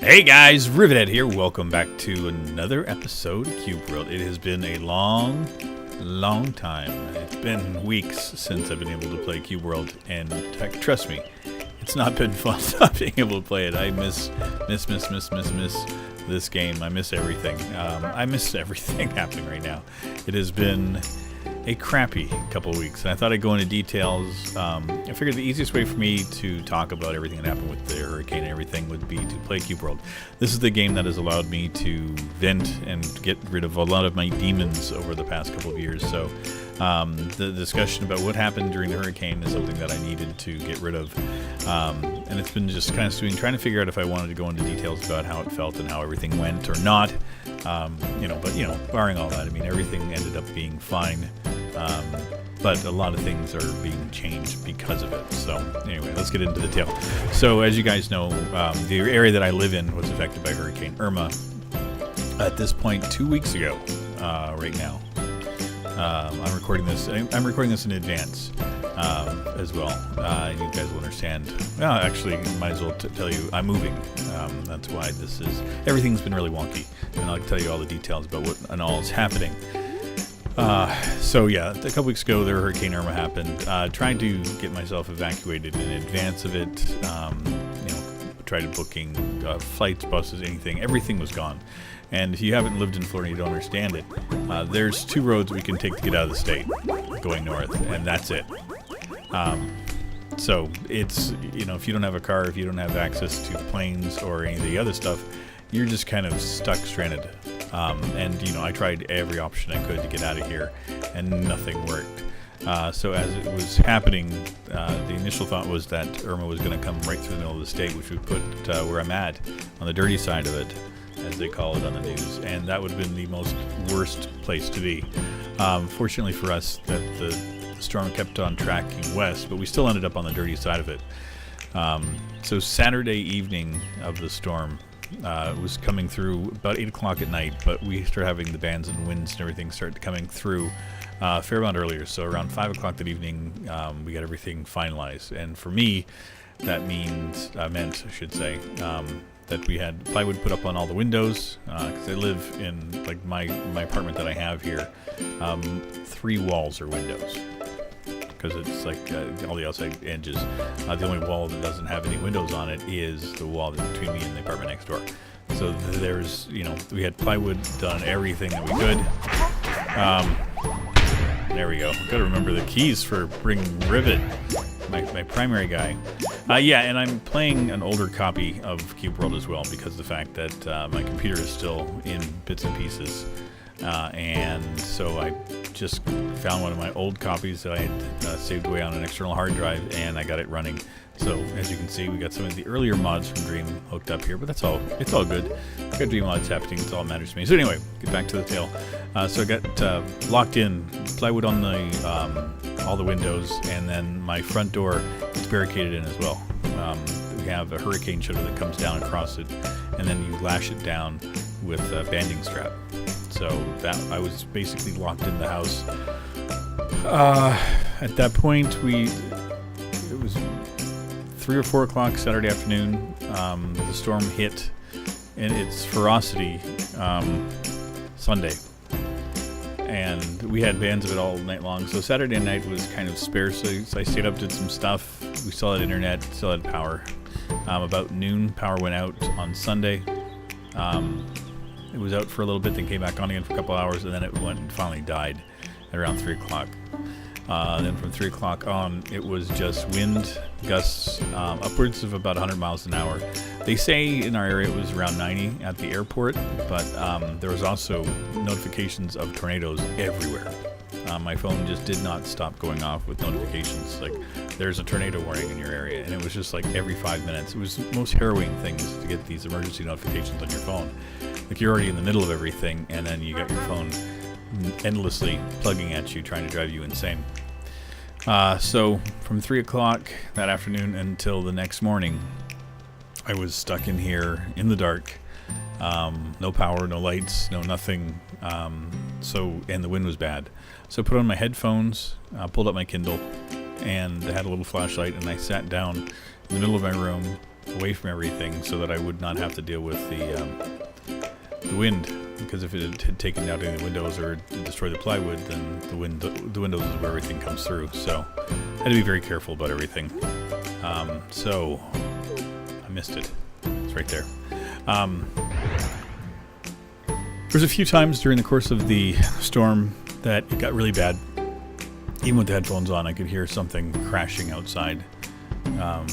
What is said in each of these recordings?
Hey guys, Rivet here. Welcome back to another episode of Cube World. It has been a long time. It's been weeks since I've been able to play Cube World, and trust me, it's not been fun not being able to play it. I miss this game. I miss everything. I miss everything happening right now. It has been a crappy couple of weeks, and I thought I'd go into details. I figured the easiest way for me to talk about everything that happened with the hurricane and everything would be to play Cube World. This is the game that has allowed me to vent and get rid of a lot of my demons over the past couple of years. So the discussion about what happened during the hurricane is something that I needed to get rid of, and it's been just kind of trying to figure out if I wanted to go into details about how it felt and how everything went or not. But barring all that, I mean, everything ended up being fine. But a lot of things are being changed because of it. So anyway, let's get into the tale. So as you guys know, the area that I live in was affected by Hurricane Irma at this point 2 weeks ago. Right now, I'm recording this. I'm recording this in advance as well. You guys will understand. Well, actually, might as well tell you I'm moving. That's why everything's been really wonky, and I'll tell you all the details about what and all is happening. So yeah, a couple weeks ago, the Hurricane Irma happened. Trying to get myself evacuated in advance of it. Tried booking flights, buses, anything. Everything was gone. And if you haven't lived in Florida, you don't understand it. There's two roads we can take to get out of the state, going north, and that's it. So it's, if you don't have a car, if you don't have access to planes or any of the other stuff, you're just kind of stuck, stranded. I tried every option I could to get out of here, and nothing worked. So as it was happening, the initial thought was that Irma was going to come right through the middle of the state, which would put where I'm at, on the dirty side of it, as they call it on the news, and that would have been the worst place to be. Fortunately for us, that the storm kept on tracking west, but we still ended up on the dirty side of it. So Saturday evening of the storm, it was coming through about 8 o'clock at night, but we started having the bands and winds and everything start coming through a fair amount earlier. So around 5 o'clock that evening, we got everything finalized. And for me, that meant that we had plywood put up on all the windows, because I live in, like, my apartment that I have here, 3 walls are windows, because it's like all the outside edges. The only wall that doesn't have any windows on it is the wall that's between me and the apartment next door. So there's, we had plywood done, everything that we could. There we go. Got to remember the keys for bringing Rivet, my primary guy. And I'm playing an older copy of Cube World as well, because of the fact that my computer is still in bits and pieces. And so I just found one of my old copies that I had saved away on an external hard drive, and I got it running. So as you can see, we got some of the earlier mods from Dream hooked up here, but that's all. It's all good. Got Dream mods happening. It's all that matters to me. So anyway, get back to the tale. So I got locked in, plywood on the all the windows, and then my front door is barricaded in as well. We have a hurricane shutter that comes down across it, and then you lash it down with a banding strap. So that I was basically locked in the house. At that point, it was 3 or 4 o'clock Saturday afternoon. The storm hit in its ferocity Sunday, and we had bands of it all night long. So Saturday night was kind of spare, so I stayed up, did some stuff. We still had internet, still had power. About noon, power went out on Sunday. It was out for a little bit, then came back on again for a couple hours, and then it went and finally died at around 3 o'clock. Then from 3 o'clock on, it was just wind gusts upwards of about 100 miles an hour. They say in our area it was around 90 at the airport, but there was also notifications of tornadoes everywhere. My phone just did not stop going off with notifications, like, there's a tornado warning in your area, and it was just like every 5 minutes. It was the most harrowing things to get these emergency notifications on your phone. Like, you're already in the middle of everything, and then you got your phone endlessly plugging at you, trying to drive you insane. So from 3 o'clock that afternoon until the next morning, I was stuck in here in the dark. No power, no lights, no nothing. And the wind was bad. So I put on my headphones, pulled up my Kindle, and I had a little flashlight, and I sat down in the middle of my room away from everything so that I would not have to deal with the wind. Because if it had taken down any of the windows or destroyed the plywood, then the windows is where everything comes through. So I had to be very careful about everything. So I missed it. It's right there. There's a few times during the course of the storm that it got really bad. Even with the headphones on, I could hear something crashing outside. And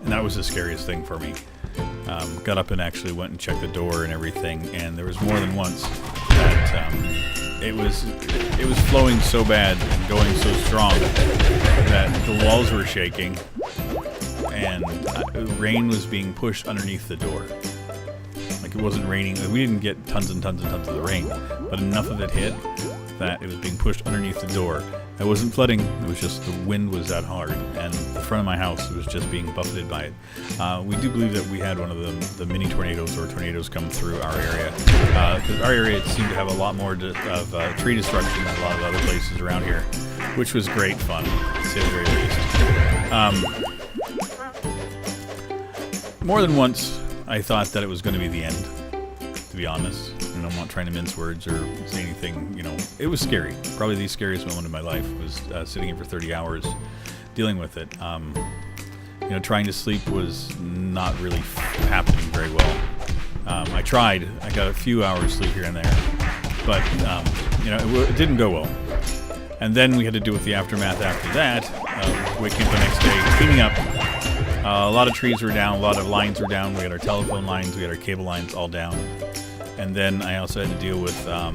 that was the scariest thing for me. Got up and actually went and checked the door and everything, and there was more than once that it was flowing so bad and going so strong that the walls were shaking, and rain was being pushed underneath the door. Like, it wasn't raining. We didn't get tons and tons and tons of the rain, but enough of it hit that it was being pushed underneath the door. It wasn't flooding, it was just the wind was that hard, and the front of my house was just being buffeted by it. We do believe that we had one of the mini tornadoes or tornadoes come through our area, because our area seemed to have a lot more of tree destruction than a lot of other places around here, which was great fun, to say the very least. More than once, I thought that it was going to be the end, to be honest. And I'm not trying to mince words or say anything, it was scary. Probably the scariest moment of my life was sitting here for 30 hours dealing with it. Trying to sleep was not really happening very well. I tried. I got a few hours sleep here and there, but it didn't go well. And then we had to deal with the aftermath after that, waking up the next day, cleaning up. A lot of trees were down, a lot of lines were down. We had our telephone lines, we had our cable lines all down. And then I also had to deal with the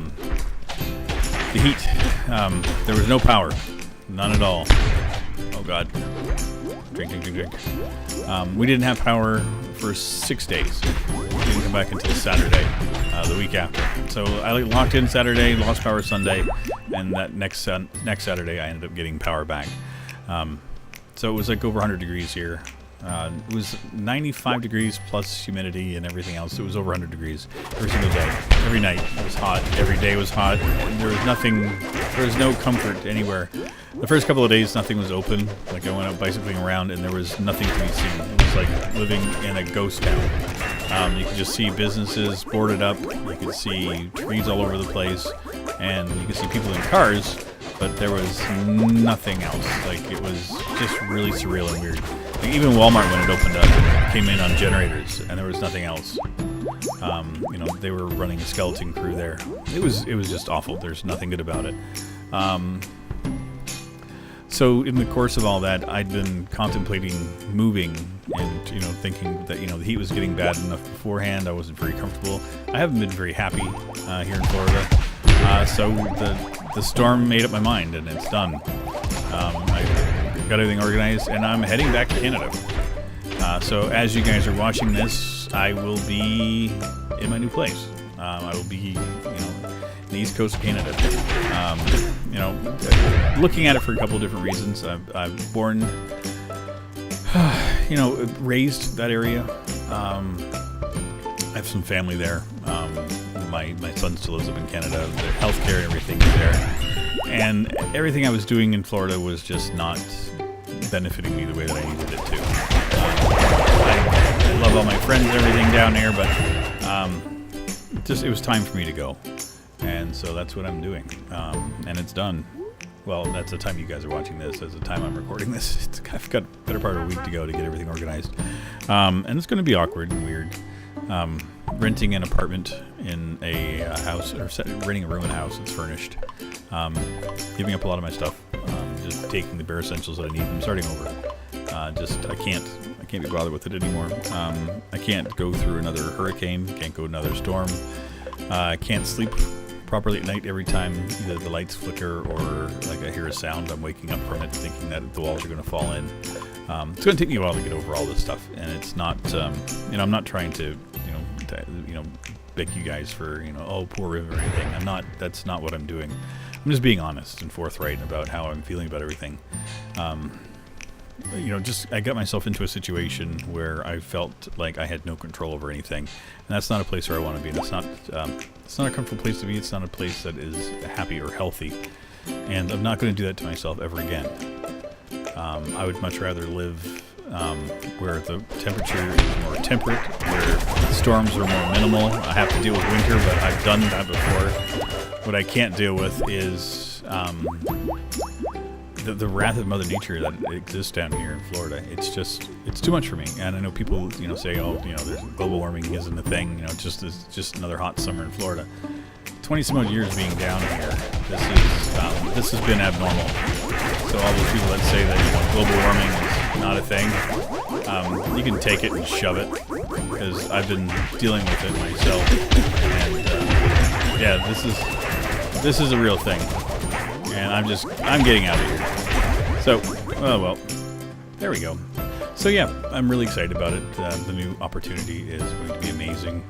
heat. There was no power. None at all. Oh, God. Drink. We didn't have power for 6 days. We didn't come back until Saturday, the week after. So I locked in Saturday, lost power Sunday, and that next Saturday I ended up getting power back. So it was like over 100 degrees here. It was 95 degrees plus humidity and everything else. It was over 100 degrees every single day. Every night it was hot. Every day was hot. There was no comfort anywhere. The first couple of days, nothing was open. Like, I went out bicycling around and there was nothing to be seen. It was like living in a ghost town. You could just see businesses boarded up. You could see trees all over the place. And you could see people in cars, but there was nothing else. Like, it was just really surreal and weird. Even Walmart, when it opened up, came in on generators, and there was nothing else. They were running a skeleton crew there. It was just awful. There's nothing good about it. So in the course of all that, I'd been contemplating moving, and thinking that the heat was getting bad enough beforehand. I wasn't very comfortable. I haven't been very happy here in Florida. So the storm made up my mind, and it's done. I got everything organized, and I'm heading back to Canada. So as you guys are watching this, I will be in my new place. I will be, in the east coast of Canada. Looking at it for a couple of different reasons. I'm born, raised that area. I have some family there. My son still lives up in Canada. The healthcare and everything is there. And everything I was doing in Florida was just not benefiting me the way that I needed it to. I love all my friends and everything down there, but it was time for me to go. And so that's what I'm doing. And it's done. Well, that's the time you guys are watching this. That's the time I'm recording this. I've got a better part of a week to go to get everything organized. And it's going to be awkward and weird. Renting an apartment in a house, or renting a room in a house that's furnished. Giving up a lot of my stuff. Just taking the bare essentials that I need and starting over. I can't be bothered with it anymore. I can't go through another hurricane. Can't go another storm. I can't sleep properly at night. Every time either the lights flicker or like I hear a sound, I'm waking up from it thinking that the walls are going to fall in. It's going to take me a while to get over all this stuff, and it's not. I'm not trying to beg you guys for oh, poor Rivet or anything. I'm not. That's not what I'm doing. I'm just being honest and forthright about how I'm feeling about everything. I got myself into a situation where I felt like I had no control over anything, and that's not a place where I want to be. That's not. It's not a comfortable place to be. It's not a place that is happy or healthy, and I'm not going to do that to myself ever again. I would much rather live where the temperature is more temperate, where storms are more minimal. I have to deal with winter, but I've done that before. What I can't deal with is the wrath of Mother Nature that exists down here in Florida. It's too much for me. And I know people, say, oh, there's global warming isn't a thing. It's just another hot summer in Florida. 20 some odd years being down here, this has been abnormal. So all those people that say that global warming is not a thing, you can take it and shove it, because I've been dealing with it myself. And yeah, this is a real thing, and I'm getting out of here. So, oh well, there we go. So yeah, I'm really excited about it. The new opportunity is going to be amazing.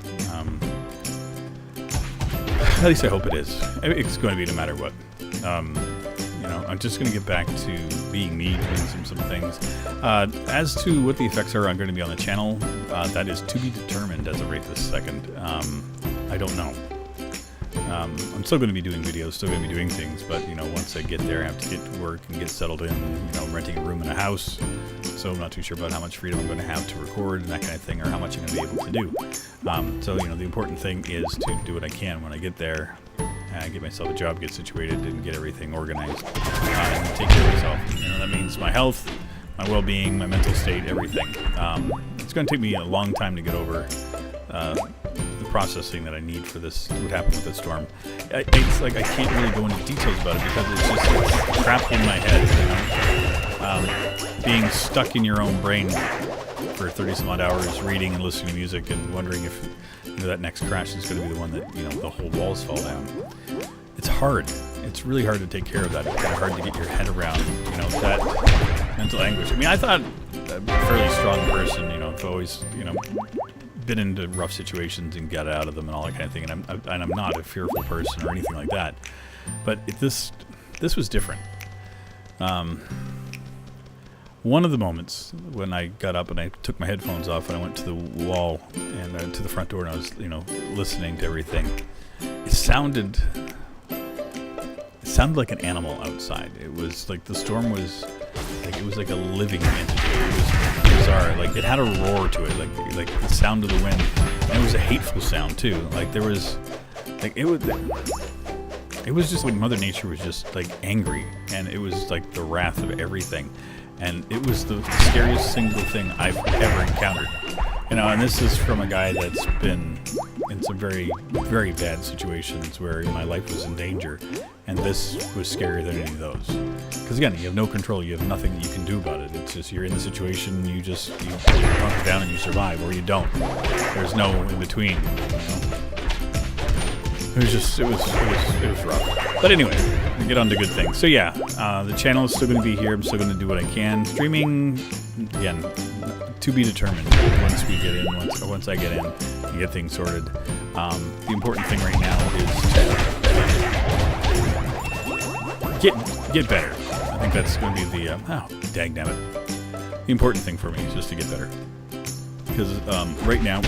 At least I hope it is. It's going to be no matter what. I'm just going to get back to being me, doing some things. As to what the effects are going to be on the channel, that is to be determined as of right this second. I don't know. I'm still going to be doing videos, still going to be doing things, but once I get there, I have to get to work and get settled in. I'm renting a room in a house, so I'm not too sure about how much freedom I'm going to have to record and that kind of thing, or how much I'm going to be able to do. So the important thing is to do what I can when I get there, get myself a job, get situated, and get everything organized, and take care of myself. That means my health, my well-being, my mental state, everything. It's going to take me a long time to get over the processing that I need for this, what happened with the storm. It's like I can't really go into details about it because it's trapped in my head. Being stuck in your own brain for 30 some odd hours, reading and listening to music and wondering if that next crash is going to be the one that the whole walls fall down. It's hard. It's really hard to take care of that. It's kind of hard to get your head around that mental anguish. I mean, I thought a fairly strong person. I've always been into rough situations and got out of them and all that kind of thing. And I'm not a fearful person or anything like that. But this was different. One of the moments when I got up and I took my headphones off and I went to the wall and to the front door and I was, listening to everything, it sounded like an animal outside. It was like the storm was like, it was like a living entity. It was bizarre. Like it had a roar to it, like the sound of the wind, and it was a hateful sound too. Like there was, like it was just like Mother Nature was just like angry, and it was like the wrath of everything. And it was the scariest single thing I've ever encountered. And this is from a guy that's been in some very, very bad situations where my life was in danger. And this was scarier than any of those. Because again, you have no control, you have nothing you can do about it. It's just, you're in the situation, you hunker down and you survive, or you don't. There's no in between. It was rough. But anyway, we get on to good things. So yeah, the channel is still going to be here. I'm still going to do what I can. Streaming, again, to be determined once we get in, once I get in and get things sorted. The important thing right now is to get better. I think that's going to be the, dagnabbit. The important thing for me is just to get better. Because right now,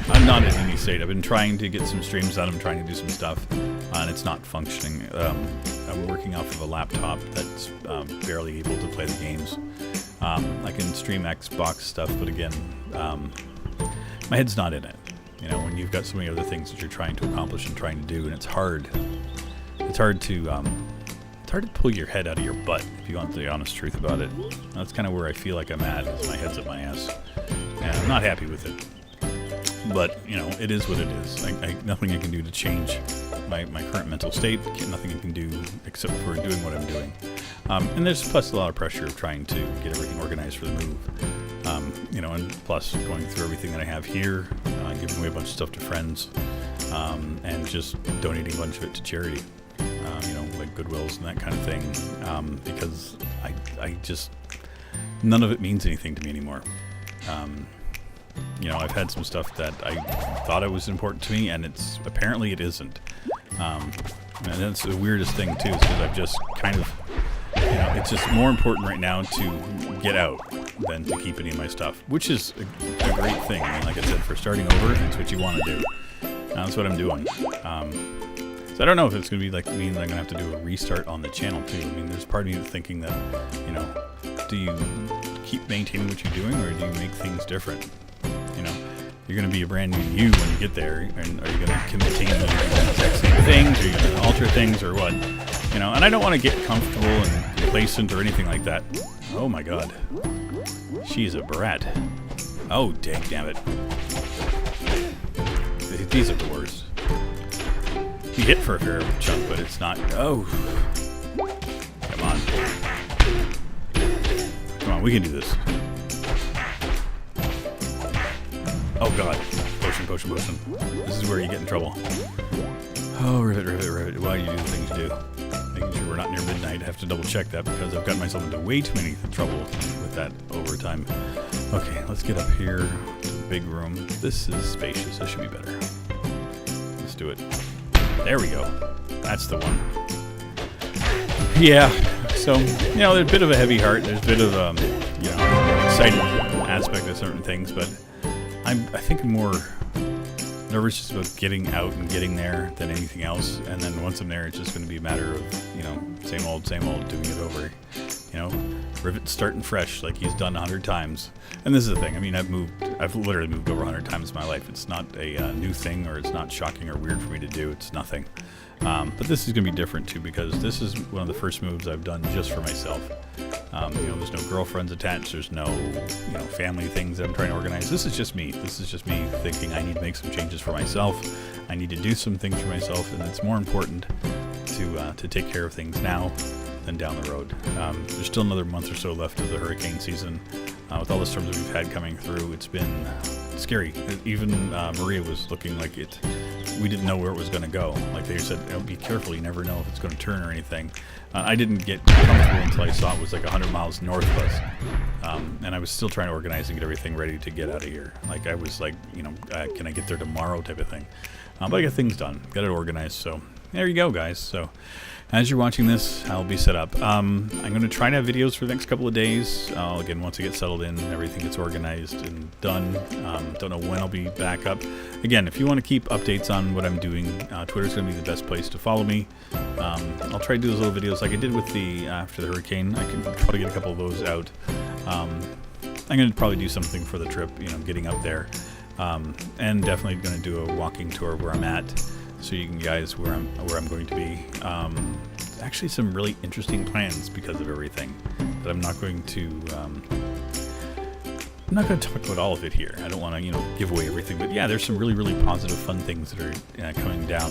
I'm not in any state. I've been trying to get some streams out. I'm trying to do some stuff, and it's not functioning. I'm working off of a laptop that's barely able to play the games. I can stream Xbox stuff, but again, my head's not in it. When you've got so many other things that you're trying to accomplish and trying to do, and it's hard. It's hard to pull your head out of your butt, if you want the honest truth about it. That's kind of where I feel like I'm at, is my head's up my ass. And I'm not happy with it. But, it is what it is. Nothing I can do to change my current mental state. Nothing I can do except for doing what I'm doing. And there's plus a lot of pressure of trying to get everything organized for the move. And plus going through everything that I have here, giving away a bunch of stuff to friends, and just donating a bunch of it to charity. Like Goodwills and that kind of thing, because I just, none of it means anything to me anymore. I've had some stuff that I thought it was important to me, and apparently it isn't. And that's the weirdest thing too, is because I've just kind of, it's just more important right now to get out than to keep any of my stuff, which is a great thing. Like I said, for starting over, it's what you want to do. That's what I'm doing. So I don't know if it's going to be mean that I'm going to have to do a restart on the channel too. There's part of me thinking that, do you keep maintaining what you're doing, or do you make things different? You know, you're going to be a brand new you when you get there, and are you going to maintain the exact same things, or are you going to alter things, or what? You know, and I don't want to get comfortable and complacent or anything like that. Oh my god. She's a brat. Oh, dang it. These are the worst. You hit for a fair chunk, but it's not. Oh. Come on. Come on, we can do this. Oh god. Potion. This is where you get in trouble. Oh, Rivet. Why do you do the things you do? Making sure we're not near midnight. I have to double check that because I've gotten myself into way too many trouble with that over time. Okay, let's get up here to the big room. This is spacious. This should be better. Let's do it. There we go. That's the one. Yeah. So, you know, there's a bit of a heavy heart. There's a bit of, you know, exciting aspect of certain things, but I think I'm more nervous just about getting out and getting there than anything else. And then once I'm there, it's just going to be a matter of, you know, same old, doing it over. You know, Rivet starting fresh like he's done 100 times. And this is the thing. I mean, I've literally moved over 100 times in my life. It's not a new thing, or it's not shocking or weird for me to do. It's nothing. But this is going to be different too, because this is one of the first moves I've done just for myself. You know, there's no girlfriends attached. There's no, you know, family things that I'm trying to organize. This is just me. This is just me thinking I need to make some changes for myself. I need to do some things for myself, and it's more important to take care of things now than down the road. There's still another month or so left of the hurricane season. With all the storms that we've had coming through, it's been scary. Even Maria was looking like it. We didn't know where it was going to go. Like they said, oh, be careful. You never know if it's going to turn or anything. I didn't get comfortable until I saw it was like 100 miles north of us. And I was still trying to organize and get everything ready to get out of here. Like I was like, you know, can I get there tomorrow type of thing. But I got things done. Got it organized. So there you go, guys. So as you're watching this, I'll be set up. I'm going to try to have videos for the next couple of days. Again, once I get settled in, everything gets organized and done. Don't know when I'll be back up. Again, if you want to keep updates on what I'm doing, Twitter's going to be the best place to follow me. I'll try to do those little videos like I did with the after the hurricane. I can probably get a couple of those out. I'm going to probably do something for the trip, you know, getting up there. And definitely going to do a walking tour where I'm at, so you can guys where I'm going to be. Actually, some really interesting plans because of everything that I'm not going to talk about all of it here. I don't want to, you know, give away everything, but yeah, there's some really positive, fun things that are coming down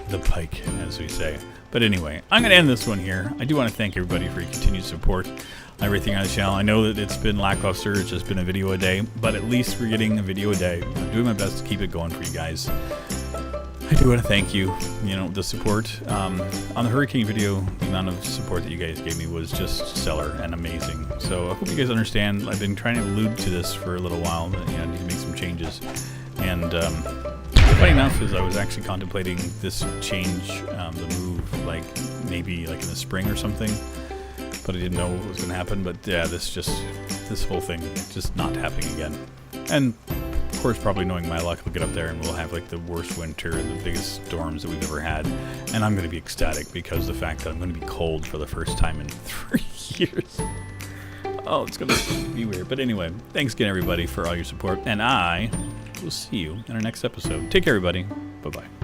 the pike, as we say. But anyway, I'm going to end this one here. I do want to thank everybody for your continued support on everything on the channel. I know that it's been lackluster. It's just been a video a day, but at least we're getting a video a day. I'm doing my best to keep it going for you guys. I do want to thank you, you know, the support. On the hurricane video, the amount of support that you guys gave me was just stellar and amazing. So I hope you guys understand. I've been trying to allude to this for a little while, but, you know, I need to make some changes. And funny enough is I was actually contemplating this change, the move, like maybe like in the spring or something, but I didn't know what was going to happen. But yeah, this whole thing just not happening again. And of course, probably knowing my luck, we'll get up there and we'll have like the worst winter and the biggest storms that we've ever had. And I'm going to be ecstatic because the fact that I'm going to be cold for the first time in 3 years. Oh, it's going to be weird. But anyway, thanks again, everybody, for all your support. And I will see you in our next episode. Take care, everybody. Bye-bye.